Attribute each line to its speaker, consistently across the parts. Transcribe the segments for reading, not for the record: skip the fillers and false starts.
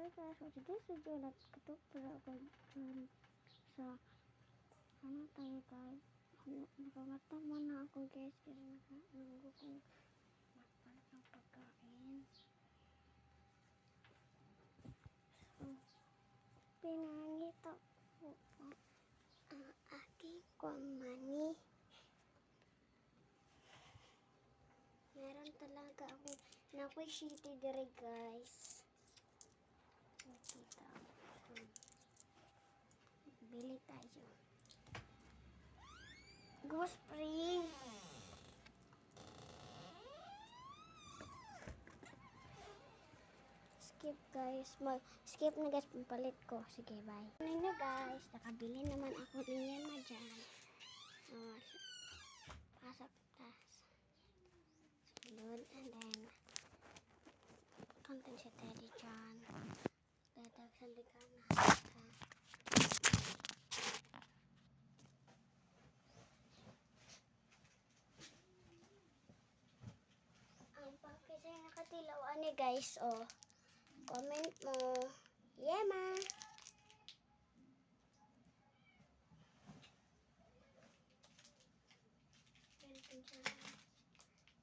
Speaker 1: Okay guys, for today's video, nagkatok pala ako sa ano tayo guys. Nakangata muna ako guys kasi nakaanggo kong magpalit ng pagkain. So, pinangita ko po ang aking kwamani. Meron talaga ako nakoy shitty dire guys. Nakita ko. Bili tayo. Go spring! Skip guys. Skip na guys. Pampalit ko. Sige, bye. Ano nyo guys. Nakabili naman ako ng yema dyan. Pasok tas. Doon and then content si Teddy dyan. Dadag sa ligana. Ang pakisay nakatilaw ani guys, oh. Comment mo. Yema.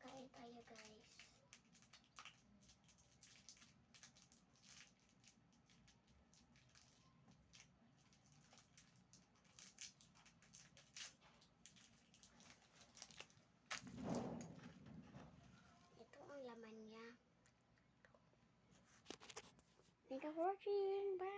Speaker 1: Kain tayo guys. Ito ang laman niya. Thank you for watching. Bye.